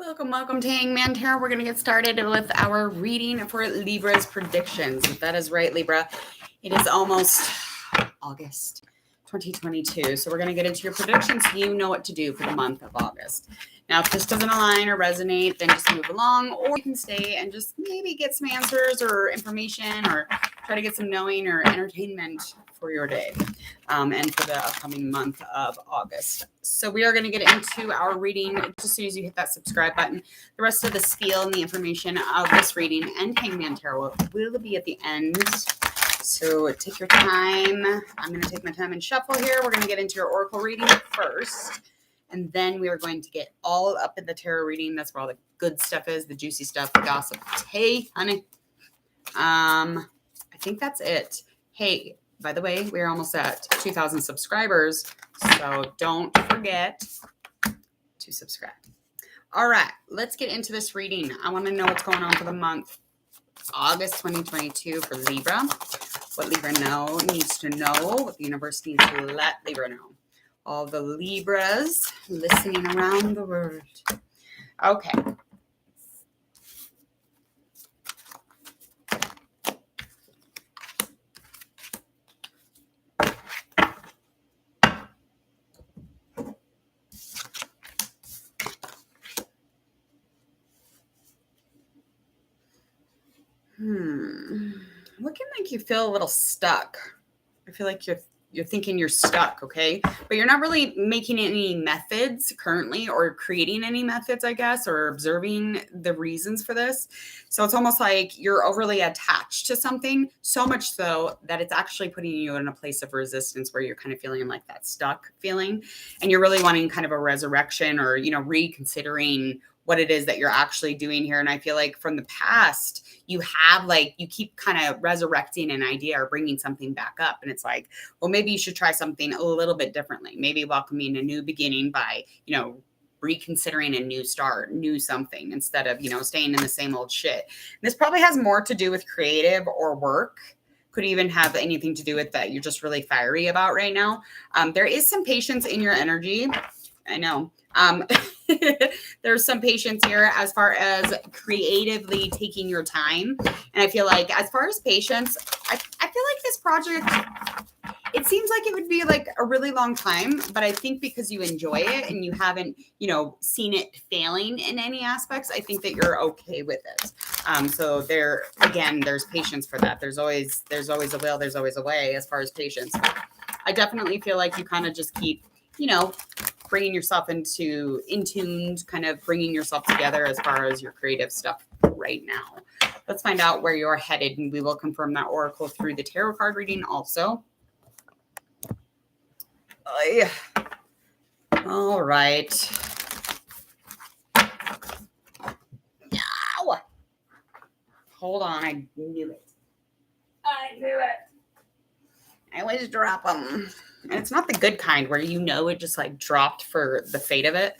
Welcome to Hangman Tarot. We're going to get started with our reading for Libra's predictions. That is right, Libra. It is almost August 2022. So we're going to get into your predictions so you know what to do for the month of August. Now, if this doesn't align or resonate, then just move along, or you can stay and just maybe get some answers or information or try to get some knowing or entertainment for your day and for the upcoming month of August. So we are going to get into our reading just as soon as you hit that subscribe button. The rest of the spiel and the information of this reading and Hangman Tarot will be at the end. So take your time. I'm going to take my time and shuffle here. We're going to get into your oracle reading first. And then we are going to get all up in the tarot reading. That's where all the good stuff is, the juicy stuff, the gossip. Hey, honey. I think that's it. Hey, by the way, we're almost at 2,000 subscribers. So don't forget to subscribe. All right, let's get into this reading. I want to know what's going on for the month August 2022 for Libra. What Libra needs to know, what the universe needs to let Libra know. All the Libras listening around the world. Okay. What can make you feel a little stuck? I feel like you're thinking you're stuck, okay? But you're not really making any methods currently or creating any methods, I guess, or observing the reasons for this. So it's almost like you're overly attached to something, so much so that it's actually putting you in a place of resistance where you're kind of feeling like that stuck feeling. And you're really wanting kind of a resurrection or, reconsidering what it is that you're actually doing here. And I feel like from the past, you keep kind of resurrecting an idea or bringing something back up. And it's like, well, maybe you should try something a little bit differently. Maybe welcoming a new beginning by, reconsidering a new start, new something instead of, staying in the same old shit. And this probably has more to do with creative or work. Could even have anything to do with that you're just really fiery about right now. There is some patience in your energy. I know. There's some patience here as far as creatively taking your time. And I feel like as far as patience, I feel like this project, it seems like it would be like a really long time, but I think because you enjoy it and you haven't, seen it failing in any aspects, I think that you're okay with it. So there's patience for that. There's always a will, there's always a way as far as patience. I definitely feel like you kind of just keep, bringing yourself in tune, kind of bringing yourself together as far as your creative stuff right now. Let's find out where you're headed, and we will confirm that oracle through the tarot card reading also. All right. No! Hold on, I knew it. I always drop them. And it's not the good kind where it just like dropped for the fate of it.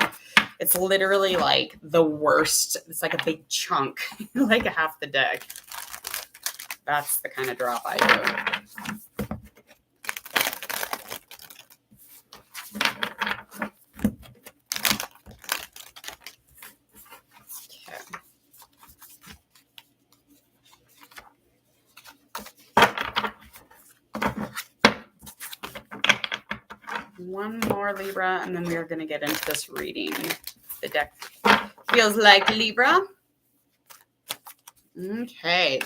It's literally like the worst. It's like a big chunk, like half the deck. That's the kind of drop I do. One more Libra, and then we are going to get into this reading. The deck feels like Libra. Okay,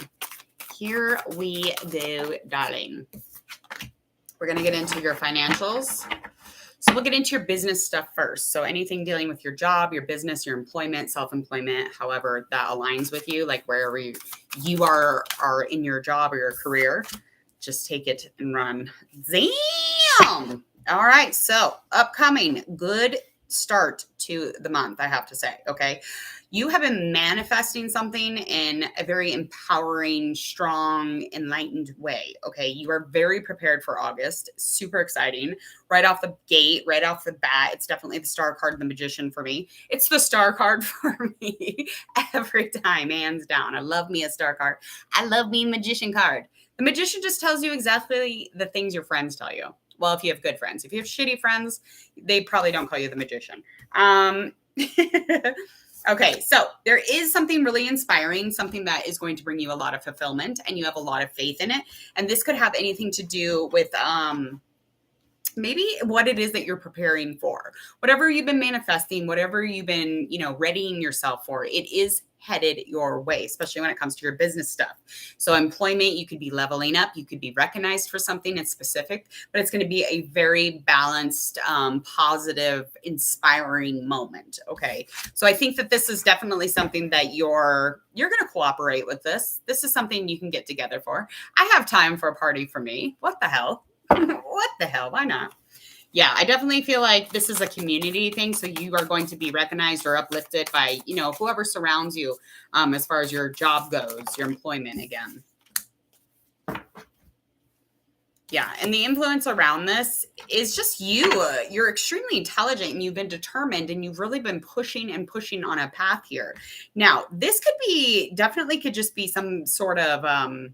here we go, darling. We're going to get into your financials. So we'll get into your business stuff first. So anything dealing with your job, your business, your employment, self-employment, however that aligns with you, like wherever you are in your job or your career, just take it and run. Damn! All right, so upcoming, good start to the month, I have to say, okay? You have been manifesting something in a very empowering, strong, enlightened way, okay? You are very prepared for August, super exciting. Right off the gate, right off the bat, it's definitely the star card, the magician for me. It's the star card for me every time, hands down. I love me a star card. I love me a magician card. The magician just tells you exactly the things your friends tell you. Well, if you have good friends. If you have shitty friends, they probably don't call you the magician. Okay, so there is something really inspiring, something that is going to bring you a lot of fulfillment, and you have a lot of faith in it. And this could have anything to do with maybe what it is that you're preparing for. Whatever you've been manifesting, whatever you've been, readying yourself for, it is headed your way, especially when it comes to your business stuff. So employment, you could be leveling up, you could be recognized for something that's specific, but it's going to be a very balanced, positive, inspiring moment. Okay. So I think that this is definitely something that you're going to cooperate with this. This is something you can get together for. I have time for a party for me. What the hell? What the hell? Why not? Yeah, I definitely feel like this is a community thing. So you are going to be recognized or uplifted by, whoever surrounds you as far as your job goes, your employment again. Yeah, and the influence around this is just you. You're extremely intelligent and you've been determined and you've really been pushing and pushing on a path here. Now, this could just be some sort of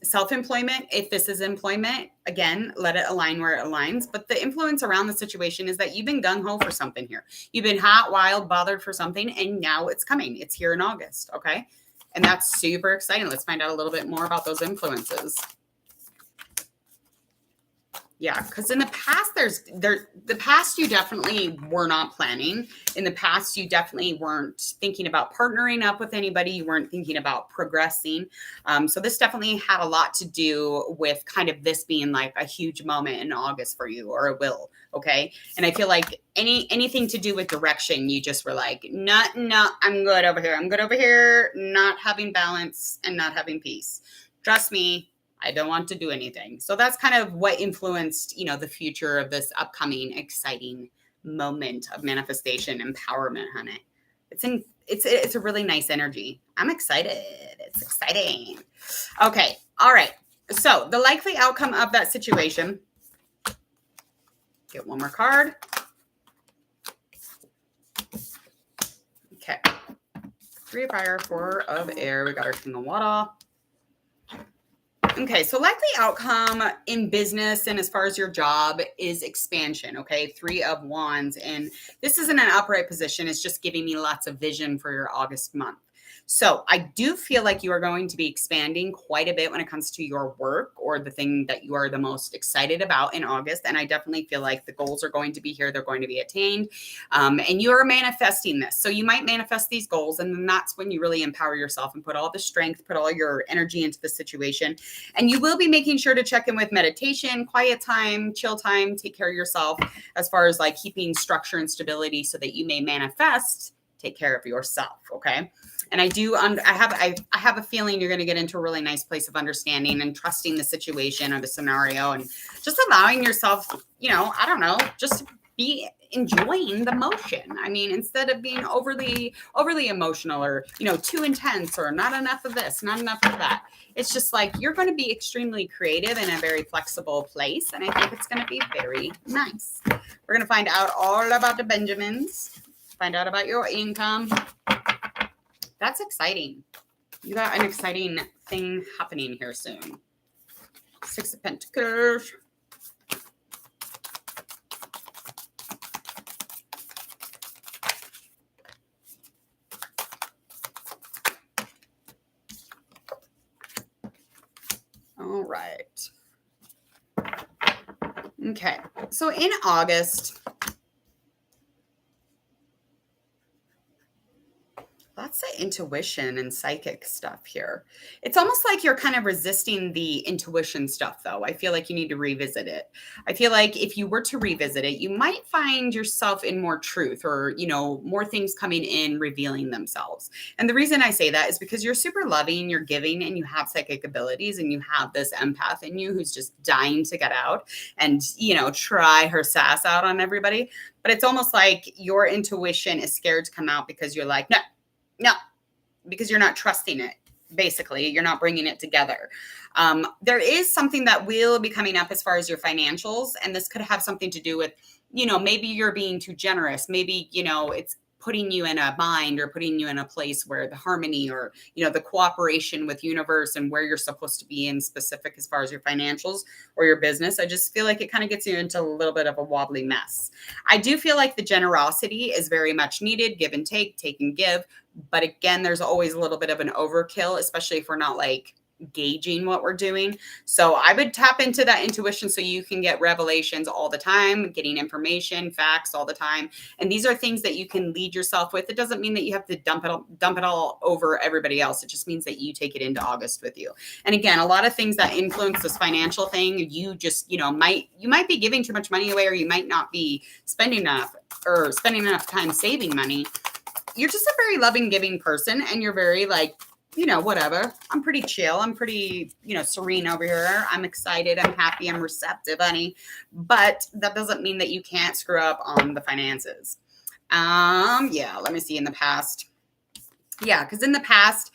self-employment. If this is employment, again, let it align where it aligns. But the influence around the situation is that you've been gung-ho for something here. You've been hot, wild, bothered for something, and now it's coming. It's here in August, okay? And that's super exciting. Let's find out a little bit more about those influences. Yeah, because in the past, the past you definitely were not planning. In the past, you definitely weren't thinking about partnering up with anybody. You weren't thinking about progressing. So this definitely had a lot to do with kind of this being like a huge moment in August for you, or it will. Okay. And I feel like anything to do with direction, you just were like, no, I'm good over here. I'm good over here. Not having balance and not having peace. Trust me. I don't want to do anything. So that's kind of what influenced, the future of this upcoming exciting moment of manifestation, empowerment, honey. It's a really nice energy. I'm excited. It's exciting. Okay. All right. So the likely outcome of that situation. Get one more card. Okay. 3 of fire, 4 of air. We got our king of water. Okay, so likely outcome in business and as far as your job is expansion, okay? 3 of wands, and this isn't an upright position. It's just giving me lots of vision for your August month. So I do feel like you are going to be expanding quite a bit when it comes to your work or the thing that you are the most excited about in August. And I definitely feel like the goals are going to be here. They're going to be attained. And you are manifesting this. So you might manifest these goals. And then that's when you really empower yourself and put all the strength, put all your energy into the situation. And you will be making sure to check in with meditation, quiet time, chill time, take care of yourself as far as like keeping structure and stability so that you may manifest, take care of yourself. Okay. And I have a feeling you're going to get into a really nice place of understanding and trusting the situation or the scenario and just allowing yourself, I don't know, just be enjoying the motion. I mean, instead of being overly emotional or, too intense or not enough of this, not enough of that. It's just like you're going to be extremely creative in a very flexible place. And I think it's going to be very nice. We're going to find out all about the Benjamins, find out about your income. That's exciting. You got an exciting thing happening here soon. 6 of Pentacles. All right. Okay. So in August, lots of intuition and psychic stuff here. It's almost like you're kind of resisting the intuition stuff, though. I feel like you need to revisit it. I feel like if you were to revisit it, you might find yourself in more truth or, more things coming in, revealing themselves. And the reason I say that is because you're super loving, you're giving, and you have psychic abilities, and you have this empath in you who's just dying to get out and, try her sass out on everybody. But it's almost like your intuition is scared to come out because you're like, no, because you're not trusting it. Basically, you're not bringing it together. There is something that will be coming up as far as your financials. And this could have something to do with, maybe you're being too generous. Maybe, it's putting you in a bind or putting you in a place where the harmony or, you know, the cooperation with universe and where you're supposed to be in specific as far as your financials or your business. I just feel like it kind of gets you into a little bit of a wobbly mess. I do feel like the generosity is very much needed, give and take and give. But again, there's always a little bit of an overkill, especially if we're not like gauging what we're doing. So I would tap into that intuition so you can get revelations all the time, getting information, facts all the time. And these are things that you can lead yourself with. It doesn't mean that you have to dump it all over everybody else. It just means that you take it into August with you. And again, a lot of things that influence this financial thing, you just, you might be giving too much money away, or you might not be spending enough time saving money. You're just a very loving, giving person, and you're very like, whatever. I'm pretty chill. I'm pretty, serene over here. I'm excited. I'm happy. I'm receptive, honey. But that doesn't mean that you can't screw up on the finances. Let me see in the past. Yeah, because in the past,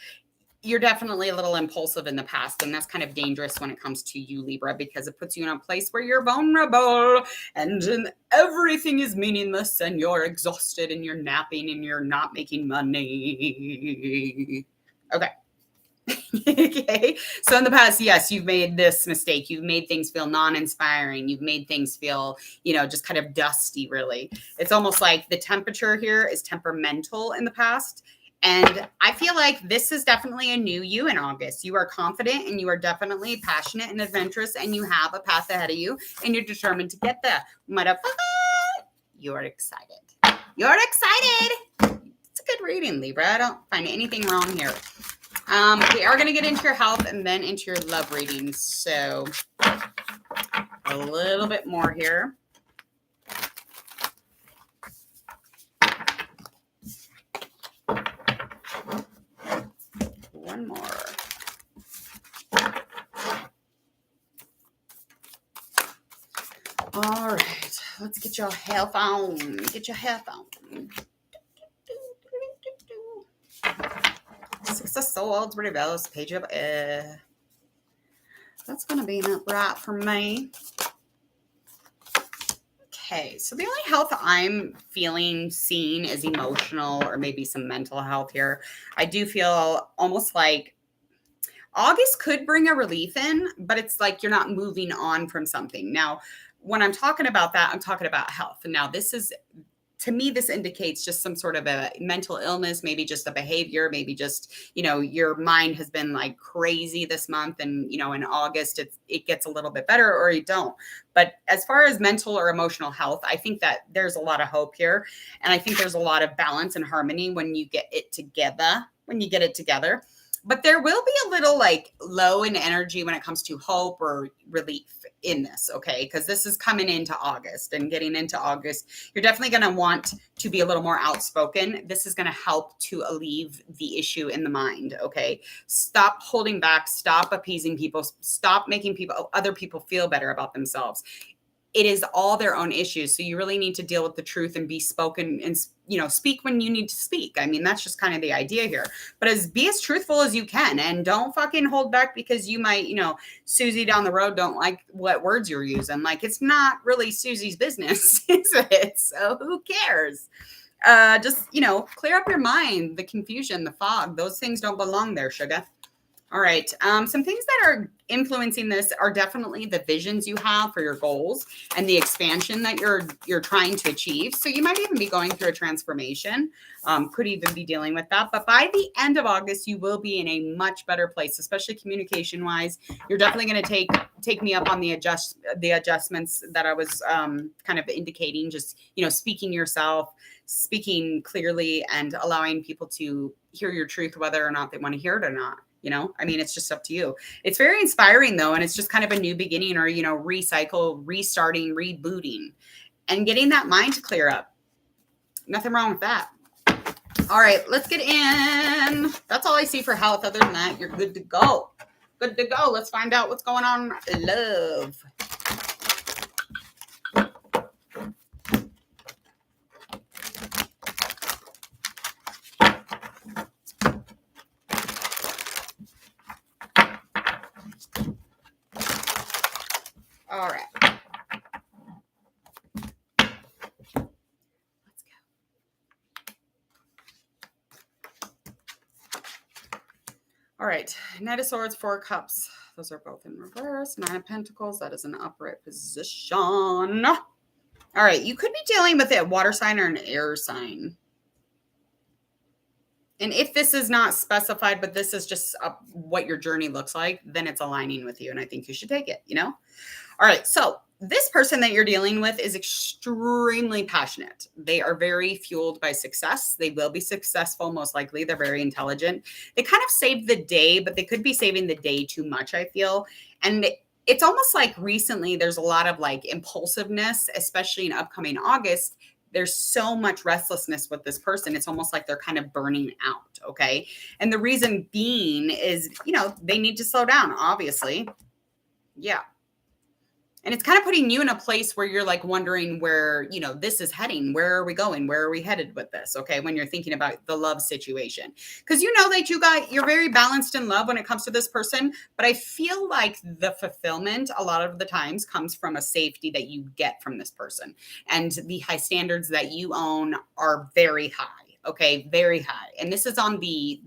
you're definitely a little impulsive in the past, and that's kind of dangerous when it comes to you, Libra, because it puts you in a place where you're vulnerable and everything is meaningless and you're exhausted and you're napping and you're not making money. Okay. Okay. So in the past, yes, you've made this mistake. You've made things feel non-inspiring. You've made things feel, just kind of dusty, really. It's almost like the temperature here is temperamental in the past. And I feel like this is definitely a new you in August. You are confident and you are definitely passionate and adventurous, and you have a path ahead of you and you're determined to get there. Motherfucker, you're excited. You're excited. It's a good reading, Libra. I don't find anything wrong here. We are going to get into your health and then into your love readings. So a little bit more here. One more. All right. Let's get your health on. Get your health on. Six of Swords, reverse, Page of Air. That's going to be not right for me. Okay, so the only health I'm feeling seen is emotional or maybe some mental health here. I do feel almost like August could bring a relief in, but it's like you're not moving on from something. Now, when I'm talking about that, I'm talking about health. And now to me, this indicates just some sort of a mental illness, maybe just a behavior, maybe just, your mind has been like crazy this month. And, in August, it gets a little bit better or you don't. But as far as mental or emotional health, I think that there's a lot of hope here. And I think there's a lot of balance and harmony when you get it together, But there will be a little like low in energy when it comes to hope or relief in this, okay? Because this is coming into August, and getting into August, you're definitely going to want to be a little more outspoken. This is going to help to alleviate the issue in the mind, okay? Stop holding back, stop appeasing people, stop making other people feel better about themselves. It is all their own issues. So you really need to deal with the truth and be spoken and, speak when you need to speak. I mean, that's just kind of the idea here. But be as truthful as you can, and don't fucking hold back because you might, Susie down the road don't like what words you're using. Like, it's not really Susie's business, is it? So who cares? Just, clear up your mind, the confusion, the fog. Those things don't belong there, sugar. All right. Some things that are influencing this are definitely the visions you have for your goals and the expansion that you're trying to achieve. So you might even be going through a transformation, could even be dealing with that. But by the end of August, you will be in a much better place, especially communication wise. You're definitely going to take me up on the adjustments that I was kind of indicating, just, speaking yourself, speaking clearly, and allowing people to hear your truth, whether or not they want to hear it or not. It's just up to you. It's very inspiring though. And it's just kind of a new beginning, or, recycle, restarting, rebooting, and getting that mind to clear up. Nothing wrong with that. All right, let's get in. That's all I see for health. Other than that, you're good to go. Good to go. Let's find out what's going on. Love. All right. Let's go. All right. Knight of Swords, Four of Cups. Those are both in reverse. Nine of Pentacles. That is an upright position. All right. You could be dealing with a water sign or an air sign. And if this is not specified, but this is just what your journey looks like, then it's aligning with you. And I think you should take it, you know? All right. So this person that you're dealing with is extremely passionate. They are very fueled by success. They will be successful, most likely. They're very intelligent. They kind of save the day, but they could be saving the day too much, I feel. And it's almost like recently there's a lot of like impulsiveness, especially in upcoming August. There's so much restlessness with this person. It's almost like they're kind of burning out. Okay. And the reason being is, you know, they need to slow down, obviously. Yeah. And it's kind of putting you in a place where you're like wondering where, you know, this is heading. Where are we going? Where are we headed with this? Okay. When you're thinking about the love situation, because you know that you're very balanced in love when it comes to this person. But I feel like the fulfillment a lot of the times comes from a safety that you get from this person. And the high standards that you own are very high. Okay. Very high. And this is on the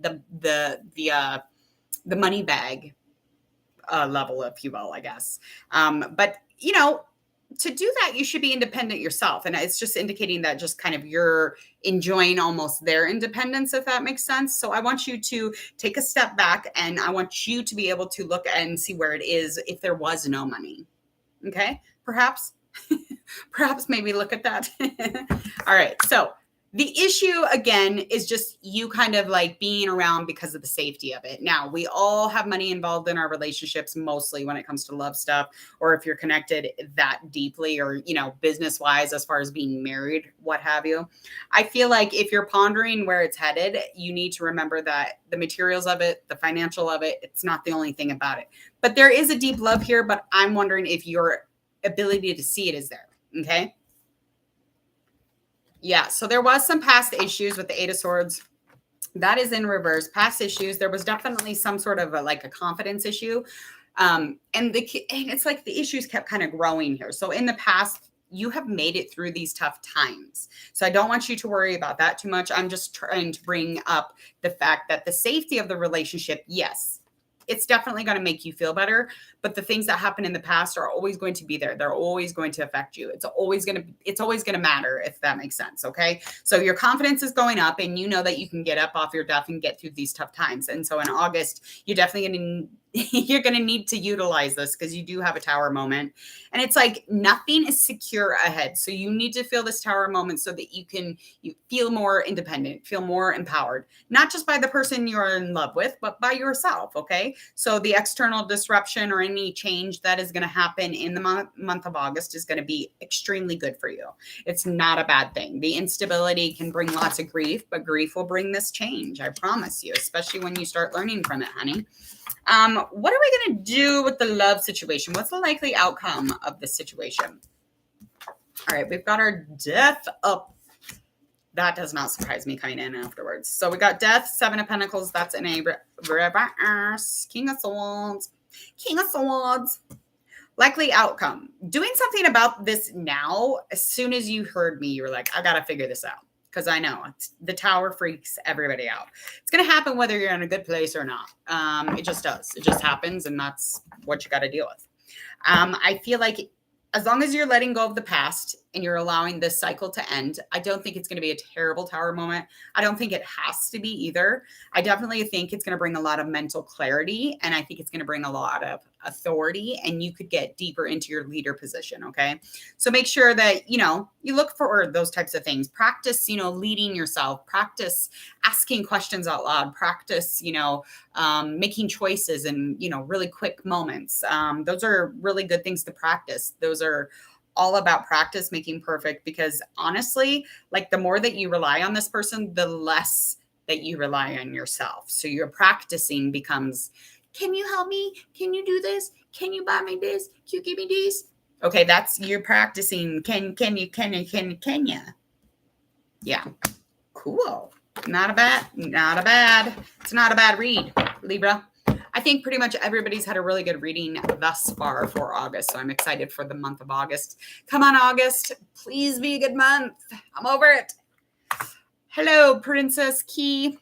money bag level, if you will, I guess. But you know, to do that, you should be independent yourself. And it's just indicating that just kind of you're enjoying almost their independence, if that makes sense. So I want you to take a step back and I want you to be able to look and see where it is if there was no money. Okay. Perhaps maybe look at that. All right. So the issue, again, is just you kind of like being around because of the safety of it. Now, we all have money involved in our relationships, mostly when it comes to love stuff, or if you're connected that deeply or, you know, business wise, as far as being married, what have you. I feel like if you're pondering where it's headed, you need to remember that the materials of it, the financial of it, it's not the only thing about it. But there is a deep love here, but I'm wondering if your ability to see it is there. Okay. Yeah, so there was some past issues with the Eight of Swords. That is in reverse. Past issues. There was definitely some sort of a confidence issue. And it's like the issues kept kind of growing here. So in the past, you have made it through these tough times. So I don't want you to worry about that too much. I'm just trying to bring up the fact that the safety of the relationship, yes, it's definitely going to make you feel better. But the things that happen in the past are always going to be there. They're always going to affect you. It's always going to matter, if that makes sense. Okay. So your confidence is going up and you know that you can get up off your duff and get through these tough times. And so in August, you're definitely you're going to need to utilize this because you do have a tower moment. And it's like nothing is secure ahead. So you need to feel this tower moment so that you feel more independent, feel more empowered, not just by the person you're in love with, but by yourself. Okay. So the external disruption or any change that is going to happen in the month of August is going to be extremely good for you. It's not a bad thing. The instability can bring lots of grief, but grief will bring this change. I promise you, especially when you start learning from it, honey. What are we going to do with the love situation? What's the likely outcome of this situation? All right, we've got our death up. That does not surprise me coming in afterwards. So we got death, Seven of Pentacles. That's in a reverse. King of Swords. King of Swords. Likely outcome. Doing something about this now. As soon as you heard me, you were like, I got to figure this out. Because I know the tower freaks everybody out. It's going to happen whether you're in a good place or not. It just does. It just happens. And that's what you got to deal with. I feel like as long as you're letting go of the past and you're allowing this cycle to end, I don't think it's going to be a terrible tower moment. I don't think it has to be either. I definitely think it's going to bring a lot of mental clarity. And I think it's going to bring a lot of authority and you could get deeper into your leader position. Okay. So make sure that, you know, you look for those types of things. Practice, you know, leading yourself, practice asking questions out loud, practice, you know, making choices in, you know, really quick moments. Those are really good things to practice. Those are all about practice, making perfect, because honestly, like the more that you rely on this person, the less that you rely on yourself. So your practicing becomes, can you help me? Can you do this? Can you buy me this? Can you give me this? Okay, that's you're practicing. Can you? Yeah, cool. It's not a bad read, Libra. I think pretty much everybody's had a really good reading thus far for August. So I'm excited for the month of August. Come on, August. Please be a good month. I'm over it. Hello, Princess Key.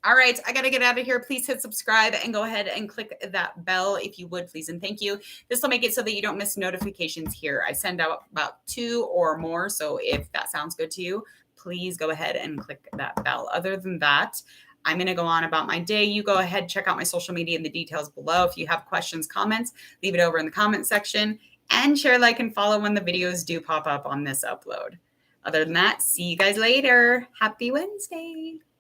All right, I got to get out of here. Please hit subscribe and go ahead and click that bell if you would, please. And thank you. This will make it so that you don't miss notifications here. I send out about 2 or more. So if that sounds good to you, please go ahead and click that bell. Other than that, I'm going to go on about my day. You go ahead, check out my social media and the details below. If you have questions, comments, leave it over in the comment section, and share, like, and follow when the videos do pop up on this upload. Other than that, see you guys later. Happy Wednesday.